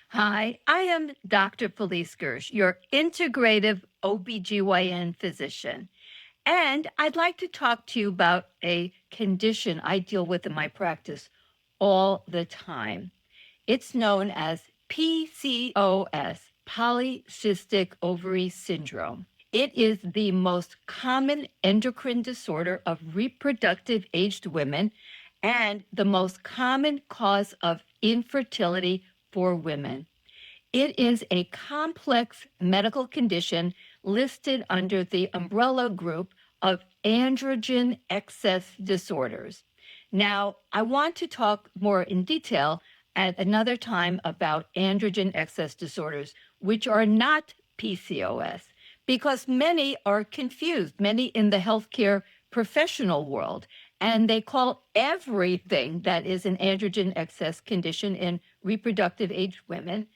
Hi, I am Dr. Felice Gersh, your integrative OBGYN physician. And I'd like to talk to you about a condition I deal with in my practice all the time. It's known as PCOS, polycystic ovary syndrome. It is the most common endocrine disorder of reproductive aged women and the most common cause of infertility for women. It is a complex medical condition listed under the umbrella group of androgen excess disorders. Now, I want to talk more in detail at another time about androgen excess disorders, which are not PCOS, because many are confused, many in the healthcare professional world, and they call everything that is an androgen excess condition in reproductive age women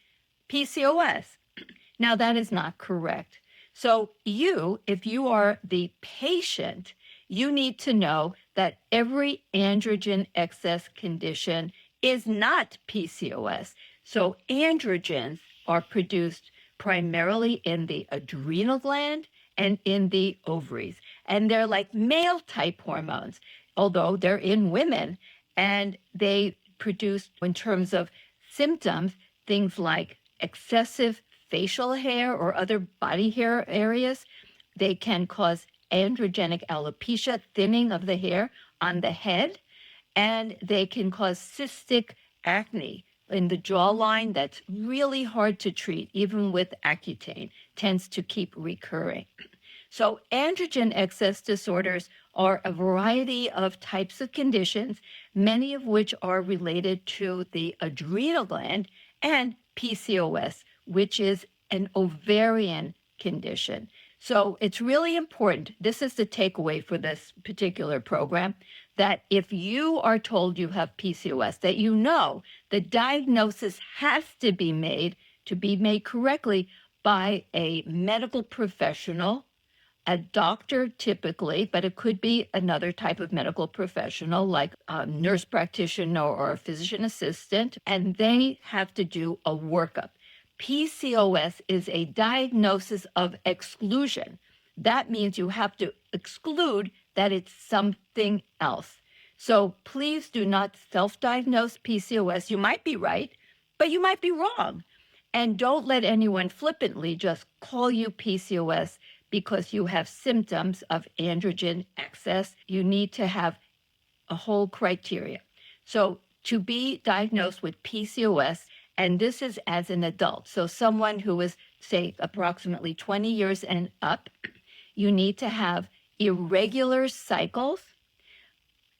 PCOS. Now, that is not correct. So, if you are the patient, you need to know that every androgen excess condition is not PCOS. So, androgens are produced primarily in the adrenal gland and in the ovaries. And they're like male type hormones, although they're in women. And they produce, in terms of symptoms, things like excessive facial hair or other body hair areas. They can cause androgenic alopecia, thinning of the hair on the head, and they can cause cystic acne in the jawline that's really hard to treat, even with Accutane, tends to keep recurring. So, androgen excess disorders are a variety of types of conditions, many of which are related to the adrenal gland and PCOS, which is an ovarian condition. So, it's really important. This is the takeaway for this particular program that if you are told you have PCOS, that you know the diagnosis has to be made correctly by a medical professional, a doctor typically, but it could be another type of medical professional like a nurse practitioner or a physician assistant, and they have to do a workup. PCOS is a diagnosis of exclusion. That means you have to exclude that it's something else. So please do not self diagnose PCOS. You might be right, but you might be wrong. And don't let anyone flippantly just call you PCOS because you have symptoms of androgen excess. You need to have a whole criteria. So, to be diagnosed with PCOS, and this is as an adult, so someone who is, say, approximately 20 years and up, you need to have irregular cycles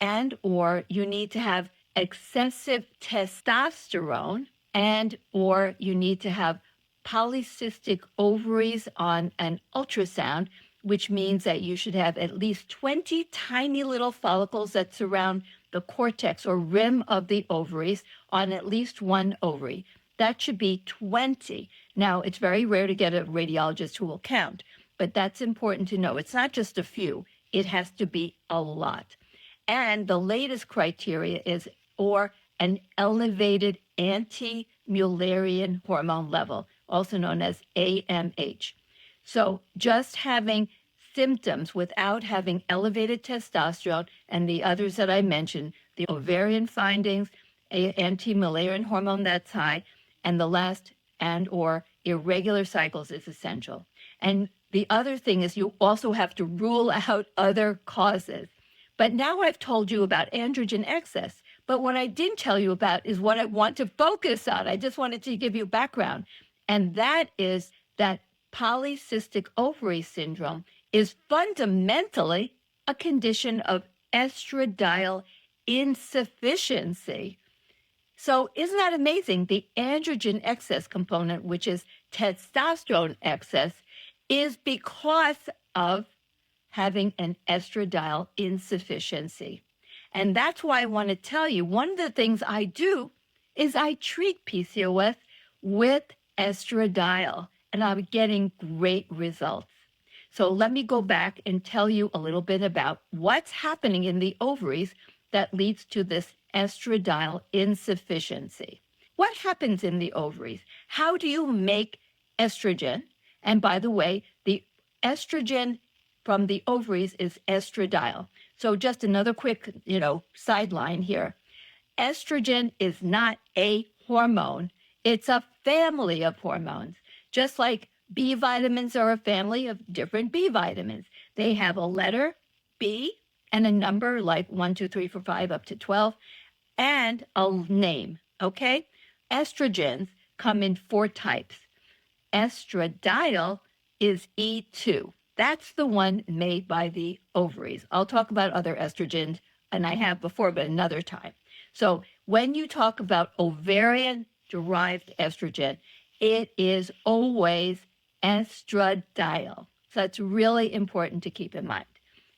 and or you need to have excessive testosterone and or you need to have polycystic ovaries on an ultrasound, which means that you should have at least 20 tiny little follicles that surround the cortex or rim of the ovaries on at least one ovary. That should be 20. Now, it's very rare to get a radiologist who will count, but that's important to know. It's not just a few, it has to be a lot. And the latest criteria is or an elevated anti-Mullerian hormone level, also known as AMH. So just having symptoms without having elevated testosterone and the others that I mentioned, the ovarian findings, anti-Mullerian hormone that's high, and the last and or irregular cycles is essential. And the other thing is you also have to rule out other causes. But now I've told you about androgen excess. But what I didn't tell you about is what I want to focus on. I just wanted to give you background. And that is that polycystic ovary syndrome is fundamentally a condition of estradiol insufficiency. So, isn't that amazing? The androgen excess component, which is testosterone excess, is because of having an estradiol insufficiency. And that's why I want to tell you one of the things I do is I treat PCOS with estradiol, and I'm getting great results. So let me go back and tell you a little bit about what's happening in the ovaries that leads to this estradiol insufficiency. what happens in the ovaries? How do you make estrogen? And by the way, the estrogen from the ovaries is estradiol. So just another quick, sideline here. Estrogen is not a hormone. It's a family of hormones. Just like B vitamins are a family of different B vitamins. They have a letter B and a number like 1, 2, 3, 4, 5 up to 12 and a name, okay? Estrogens come in 4 types. Estradiol is E2. That's the one made by the ovaries. I'll talk about other estrogens, and I have before, but another time. So when you talk about ovarian-derived estrogen, it is always estradiol. So that's really important to keep in mind.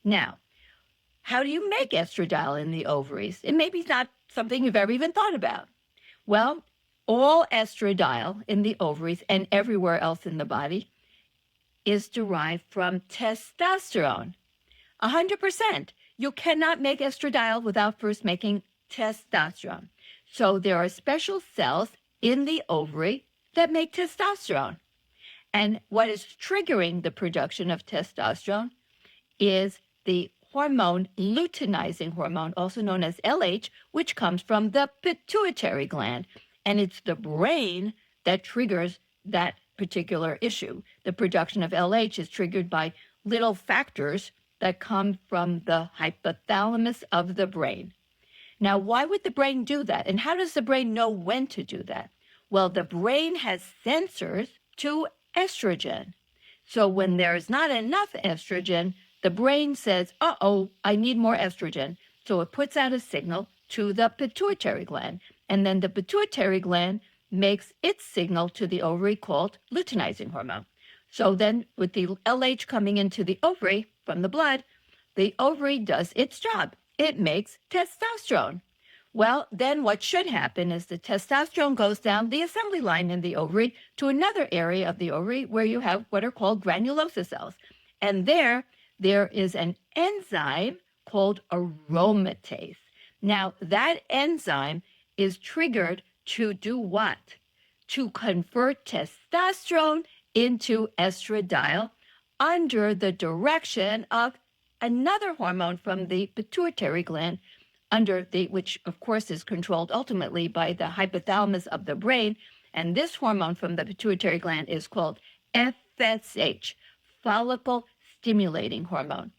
Now, how do you make estradiol in the ovaries? It may be not something you've ever even thought about. Well, all estradiol in the ovaries and everywhere else in the body is derived from testosterone. 100%. You cannot make estradiol without first making testosterone. So there are special cells in the ovary that make testosterone. And what is triggering the production of testosterone is the hormone, luteinizing hormone, also known as LH, which comes from the pituitary gland. And it's the brain that triggers that particular issue. The production of LH is triggered by little factors that come from the hypothalamus of the brain. Now, why would the brain do that? And how does the brain know when to do that? Well, the brain has sensors to estrogen. So when there is not enough estrogen, the brain says, I need more estrogen. So it puts out a signal to the pituitary gland. And then the pituitary gland makes its signal to the ovary called luteinizing hormone. So then with the LH coming into the ovary from the blood, the ovary does its job. It makes testosterone. Well, then what should happen is the testosterone goes down the assembly line in the ovary to another area of the ovary where you have what are called granulosa cells. And there is an enzyme called aromatase. Now, that enzyme is triggered to do what? To convert testosterone into estradiol under the direction of another hormone from the pituitary gland, which of course is controlled ultimately by the hypothalamus of the brain. And this hormone from the pituitary gland is called FSH, follicle stimulating hormone.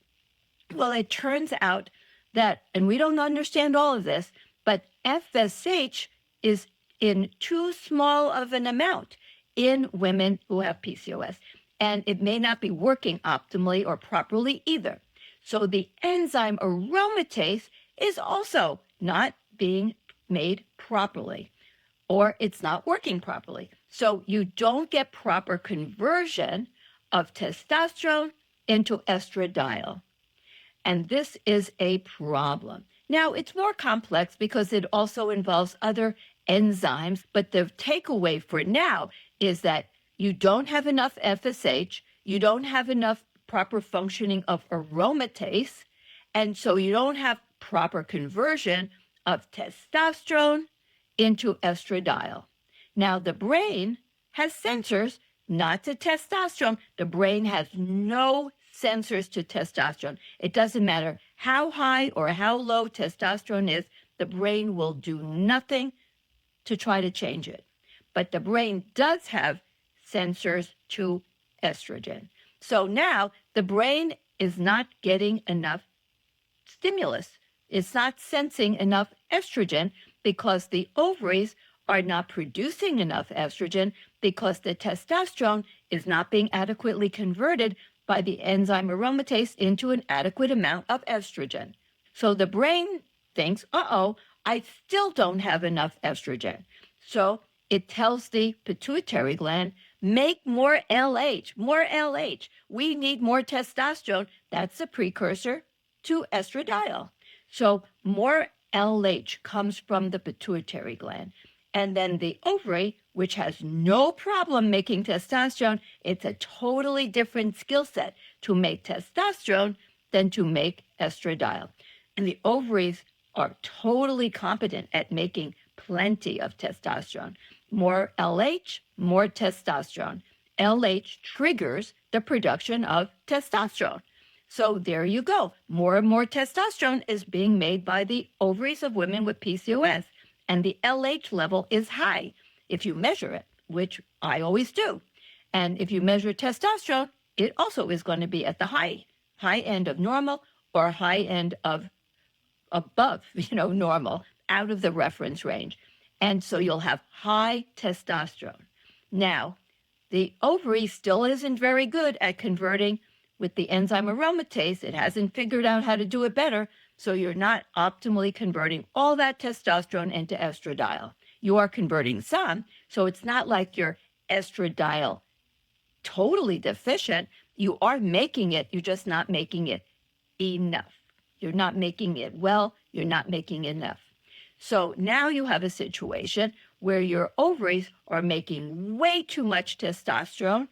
Well, it turns out that, and we don't understand all of this, but FSH is in too small of an amount in women who have PCOS, and it may not be working optimally or properly either. So the enzyme aromatase is also not being made properly, or it's not working properly. So you don't get proper conversion of testosterone into estradiol. And this is a problem. Now, it's more complex because it also involves other enzymes, but the takeaway for now is that you don't have enough FSH, you don't have enough proper functioning of aromatase, and so you don't have proper conversion of testosterone into estradiol. Now, the brain has sensors not to testosterone. The brain has no sensors to testosterone. It doesn't matter how high or how low testosterone is, the brain will do nothing to try to change it. But the brain does have sensors to estrogen. So now the brain is not getting enough stimulus. It's not sensing enough estrogen because the ovaries are not producing enough estrogen because the testosterone is not being adequately converted by the enzyme aromatase into an adequate amount of estrogen. So the brain thinks, I still don't have enough estrogen. So it tells the pituitary gland, make more LH, more LH. We need more testosterone. That's a precursor to estradiol. So more LH comes from the pituitary gland. And then the ovary, which has no problem making testosterone, it's a totally different skill set to make testosterone than to make estradiol. And the ovaries are totally competent at making plenty of testosterone. More LH, more testosterone. LH triggers the production of testosterone. So there you go. More and more testosterone is being made by the ovaries of women with PCOS, and the LH level is high if you measure it, which I always do. And if you measure testosterone, it also is going to be at the high end of normal or high end of above, normal, out of the reference range. And so you'll have high testosterone. Now, the ovary still isn't very good at converting with the enzyme aromatase. It hasn't figured out how to do it better. So you're not optimally converting all that testosterone into estradiol. You are converting some. So it's not like you're estradiol totally deficient. You are making it. You're just not making it enough. You're not making it well. You're not making enough. So now you have a situation where your ovaries are making way too much testosterone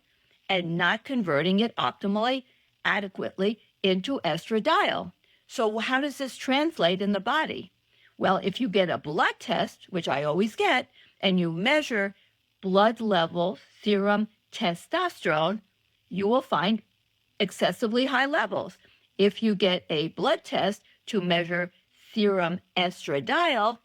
and not converting it optimally, adequately into estradiol. So how does this translate in the body? Well, if you get a blood test, which I always get, and you measure blood level serum testosterone, you will find excessively high levels. If you get a blood test to measure serum estradiol,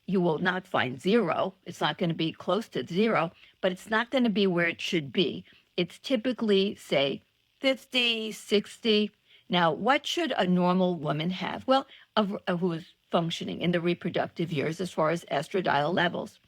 you will not find zero. It's not going to be close to zero, but it's not going to be where it should be. It's typically, say, 50, 60. Now, what should a normal woman have? Well, who is functioning in the reproductive years as far as estradiol levels.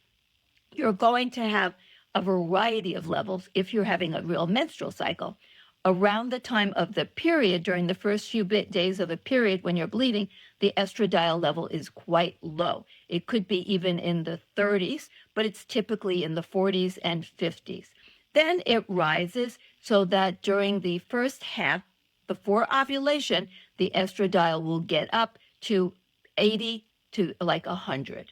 You're going to have a variety of levels if you're having a real menstrual cycle. Around the time of the period, during the first few days of a period when you're bleeding, the estradiol level is quite low. It could be even in the 30s, but it's typically in the 40s and 50s. Then it rises so that during the first half, before ovulation, the estradiol will get up to 80 to like 100,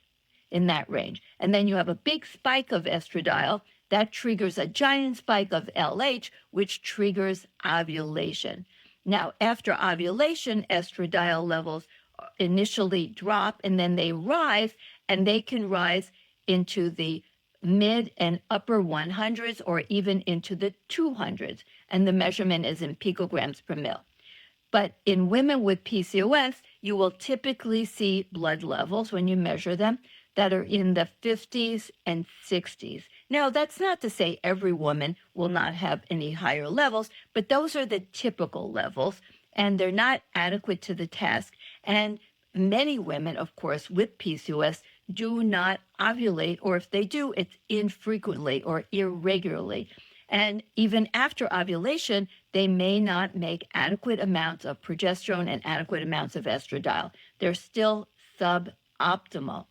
in that range. And then you have a big spike of estradiol that triggers a giant spike of LH, which triggers ovulation. Now, after ovulation, estradiol levels initially drop and then they rise, and they can rise into the mid and upper 100s or even into the 200s. And the measurement is in picograms per mil. But in women with PCOS, you will typically see blood levels when you measure them that are in the 50s and 60s. Now, that's not to say every woman will not have any higher levels, but those are the typical levels, and they're not adequate to the task. And many women, of course, with PCOS do not ovulate, or if they do, it's infrequently or irregularly. And even after ovulation, they may not make adequate amounts of progesterone and adequate amounts of estradiol. They're still suboptimal.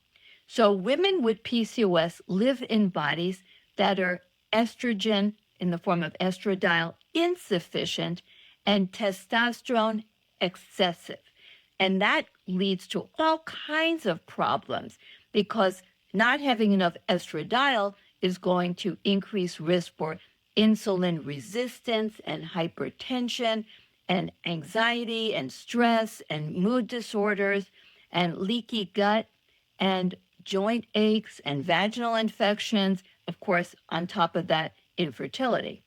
So women with PCOS live in bodies that are estrogen in the form of estradiol insufficient and testosterone excessive. And that leads to all kinds of problems because not having enough estradiol is going to increase risk for insulin resistance and hypertension and anxiety and stress and mood disorders and leaky gut and joint aches and vaginal infections, of course, on top of that, infertility.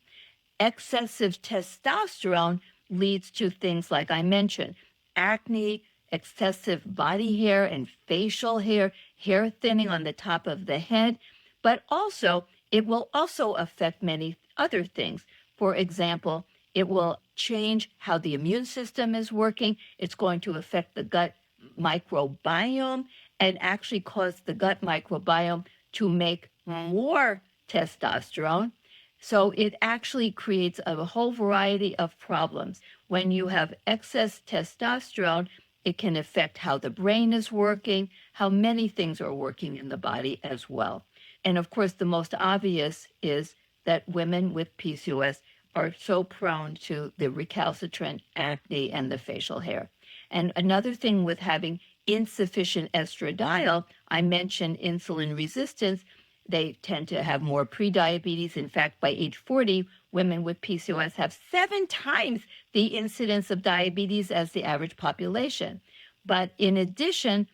Excessive testosterone leads to things like I mentioned, acne, excessive body hair and facial hair, hair thinning on the top of the head, but also it will also affect many other things. For example, it will change how the immune system is working. It's going to affect the gut microbiome and actually cause the gut microbiome to make more testosterone. So it actually creates a whole variety of problems. When you have excess testosterone, it can affect how the brain is working, how many things are working in the body as well. And of course, the most obvious is that women with PCOS are so prone to the recalcitrant acne and the facial hair. And another thing with having insufficient estradiol, I mentioned insulin resistance. They tend to have more prediabetes. In fact, by age 40, women with PCOS have 7 times the incidence of diabetes as the average population. But in addition,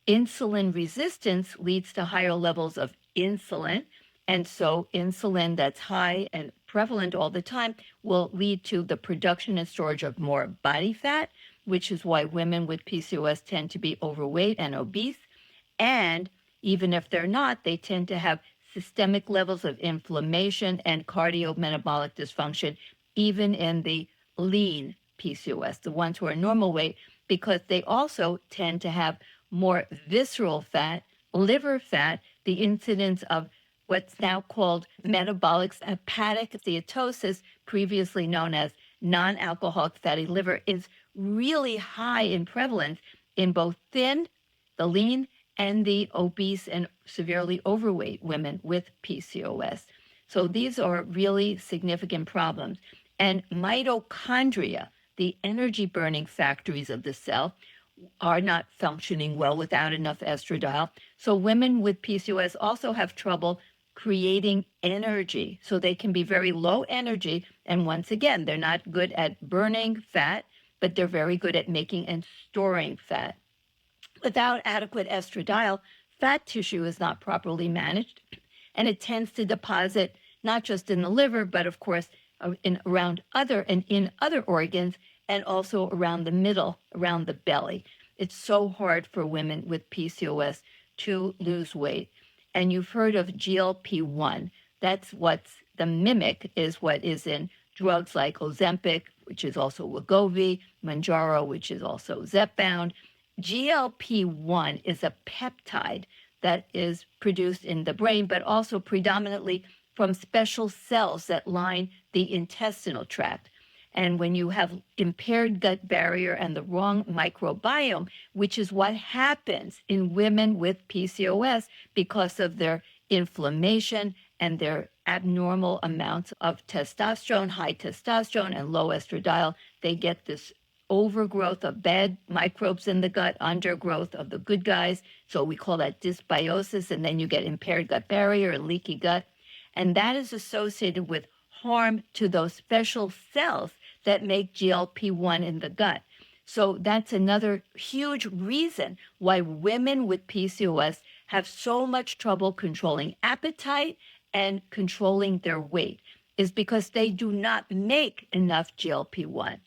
Insulin resistance leads to higher levels of insulin. And so insulin that's high and prevalent all the time will lead to the production and storage of more body fat, which is why women with PCOS tend to be overweight and obese. And even if they're not, they tend to have systemic levels of inflammation and cardiometabolic dysfunction, even in the lean PCOS, the ones who are normal weight, because they also tend to have more visceral fat, liver fat, the incidence of what's now called metabolic hepatic steatosis, previously known as non-alcoholic fatty liver, is really high in prevalence in both thin, the lean, and the obese and severely overweight women with PCOS. So these are really significant problems. And mitochondria, the energy burning factories of the cell, are not functioning well without enough estradiol. So women with PCOS also have trouble creating energy. So they can be very low energy. And once again, they're not good at burning fat, but they're very good at making and storing fat. Without adequate estradiol, fat tissue is not properly managed, and it tends to deposit not just in the liver, but of course in other organs, and also around the middle, around the belly. It's so hard for women with PCOS to lose weight. And you've heard of GLP-1. That's what's the mimic is what is in drugs like Ozempic, which is also Wegovy, Mounjaro, which is also Zepbound. GLP-1 is a peptide that is produced in the brain, but also predominantly from special cells that line the intestinal tract. And when you have impaired gut barrier and the wrong microbiome, which is what happens in women with PCOS because of their inflammation and their abnormal amounts of testosterone, high testosterone and low estradiol, they get this overgrowth of bad microbes in the gut, undergrowth of the good guys. So we call that dysbiosis, and then you get impaired gut barrier and leaky gut. And that is associated with harm to those special cells that make GLP-1 in the gut. So that's another huge reason why women with PCOS have so much trouble controlling appetite and controlling their weight, is because they do not make enough GLP-1.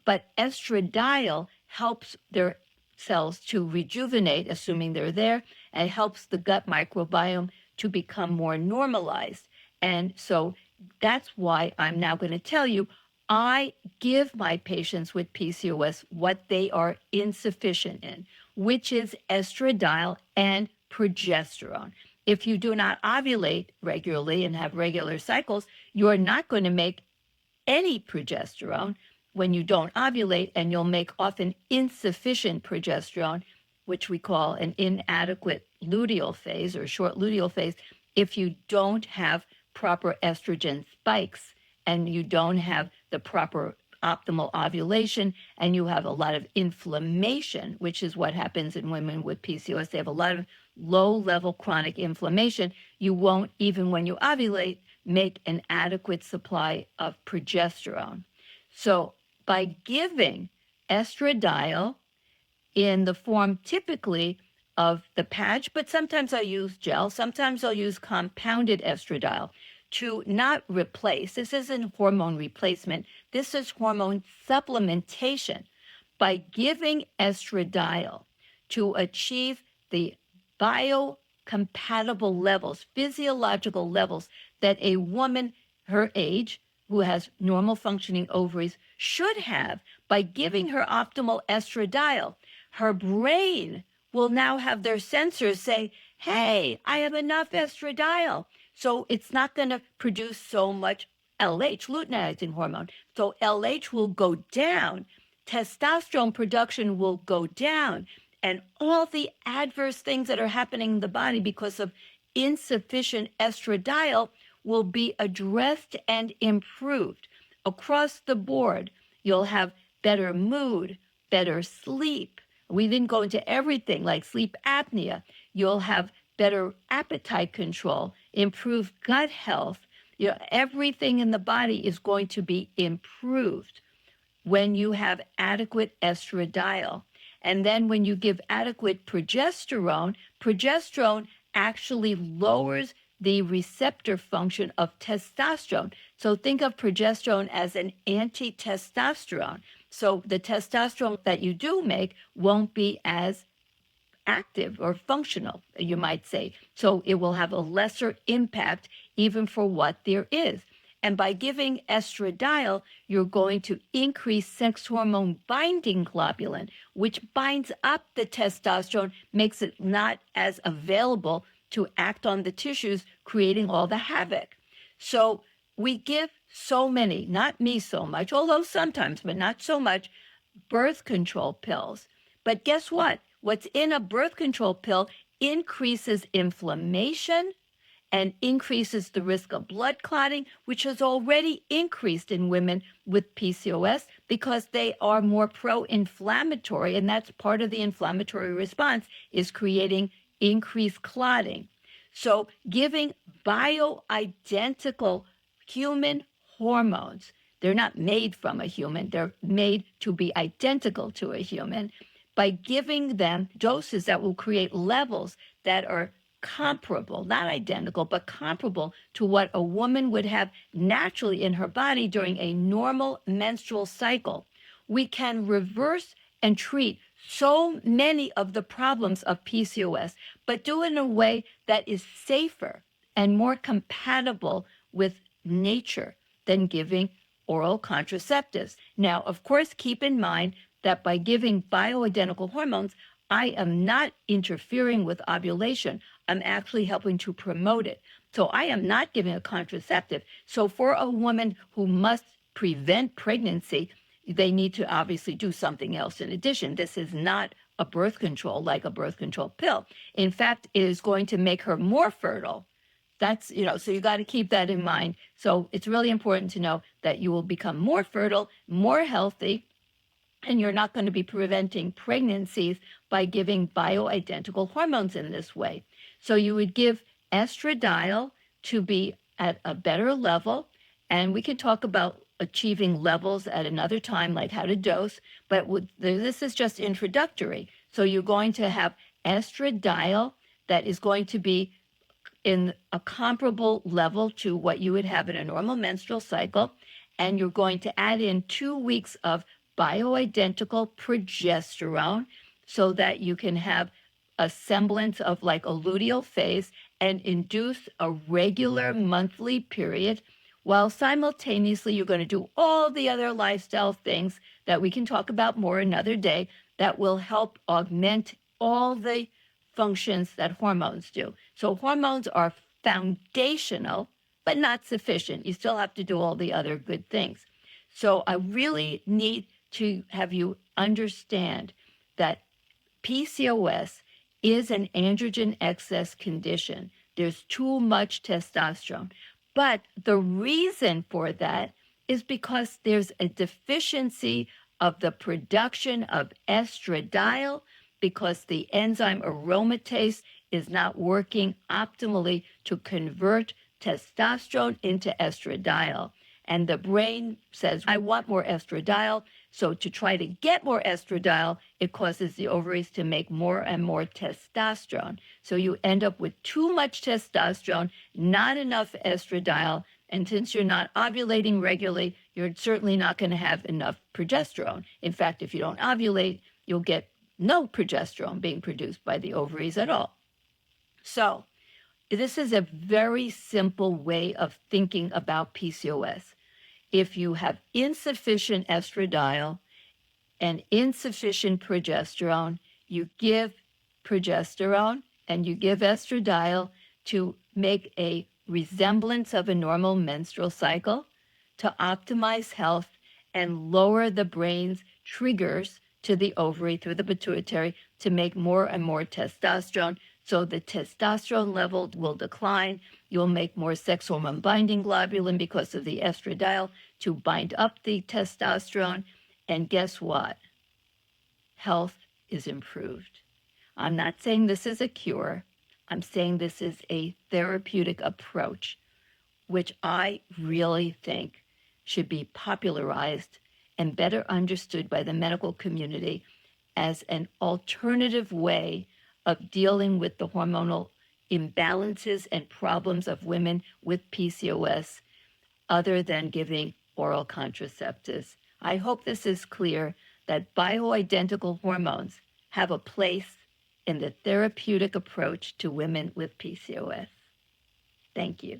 But estradiol helps their cells to rejuvenate, assuming they're there, and helps the gut microbiome to become more normalized. And so that's why I'm now going to tell you, I give my patients with PCOS what they are insufficient in, which is estradiol and progesterone. If you do not ovulate regularly and have regular cycles, you're not going to make any progesterone when you don't ovulate, and you'll make often insufficient progesterone, which we call an inadequate luteal phase or short luteal phase, if you don't have proper estrogen spikes and you don't have the proper optimal ovulation, and you have a lot of inflammation, which is what happens in women with PCOS. They have a lot of low-level chronic inflammation. You won't, even when you ovulate, make an adequate supply of progesterone. So by giving estradiol in the form typically of the patch, but sometimes I use gel, sometimes I'll use compounded estradiol to not replace. This isn't hormone replacement. This is hormone supplementation. By giving estradiol to achieve the biocompatible levels, physiological levels that a woman her age who has normal functioning ovaries should have, by giving her optimal estradiol, her brain will now have their sensors say, hey, I have enough estradiol. So it's not going to produce so much LH, luteinizing hormone. So LH will go down, testosterone production will go down, and all the adverse things that are happening in the body because of insufficient estradiol will be addressed and improved. Across the board, you'll have better mood, better sleep. We didn't go into everything like sleep apnea. You'll have better appetite control, improved gut health. Everything in the body is going to be improved when you have adequate estradiol. And then when you give adequate progesterone, progesterone actually lowers the receptor function of testosterone. So think of progesterone as an anti-testosterone. So the testosterone that you do make won't be as active or functional, you might say. So it will have a lesser impact even for what there is. And by giving estradiol, you're going to increase sex hormone binding globulin, which binds up the testosterone, makes it not as available to act on the tissues, creating all the havoc. So we give so many, not me so much, although sometimes, but not so much, birth control pills. But guess what? What's in a birth control pill increases inflammation and increases the risk of blood clotting, which has already increased in women with PCOS because they are more pro-inflammatory, and that's part of the inflammatory response is creating increased clotting. So giving bioidentical human hormones, they're not made from a human, they're made to be identical to a human, by giving them doses that will create levels that are comparable, not identical, but comparable to what a woman would have naturally in her body during a normal menstrual cycle, we can reverse and treat so many of the problems of PCOS, but do it in a way that is safer and more compatible with nature than giving oral contraceptives. Now, of course, keep in mind that by giving bioidentical hormones, I am not interfering with ovulation. I'm actually helping to promote it. So I am not giving a contraceptive. So for a woman who must prevent pregnancy, they need to obviously do something else in addition. This is not a birth control like a birth control pill. In fact, it is going to make her more fertile. That's, so you got to keep that in mind. So it's really important to know that you will become more fertile, more healthy, and you're not going to be preventing pregnancies by giving bioidentical hormones in this way. So you would give estradiol to be at a better level. And we can talk about achieving levels at another time, like how to dose. But this is just introductory. So you're going to have estradiol that is going to be in a comparable level to what you would have in a normal menstrual cycle. And you're going to add in 2 weeks of bioidentical progesterone so that you can have a semblance of like a luteal phase and induce a regular monthly period, while simultaneously you're going to do all the other lifestyle things that we can talk about more another day that will help augment all the functions that hormones do. So hormones are foundational, but not sufficient. You still have to do all the other good things. So I really need to have you understand that PCOS is an androgen excess condition. There's too much testosterone. But the reason for that is because there's a deficiency of the production of estradiol, because the enzyme aromatase is not working optimally to convert testosterone into estradiol. And the brain says, I want more estradiol. So to try to get more estradiol, it causes the ovaries to make more and more testosterone. So you end up with too much testosterone, not enough estradiol. And since you're not ovulating regularly, you're certainly not going to have enough progesterone. In fact, if you don't ovulate, you'll get no progesterone being produced by the ovaries at all. So this is a very simple way of thinking about PCOS. If you have insufficient estradiol and insufficient progesterone, you give progesterone and you give estradiol to make a resemblance of a normal menstrual cycle, to optimize health and lower the brain's triggers to the ovary through the pituitary to make more and more testosterone. So the testosterone level will decline. You'll make more sex hormone binding globulin because of the estradiol to bind up the testosterone. And guess what? Health is improved. I'm not saying this is a cure. I'm saying this is a therapeutic approach, which I really think should be popularized and better understood by the medical community as an alternative way of dealing with the hormonal imbalances and problems of women with PCOS other than giving oral contraceptives. I hope this is clear that bioidentical hormones have a place in the therapeutic approach to women with PCOS. Thank you.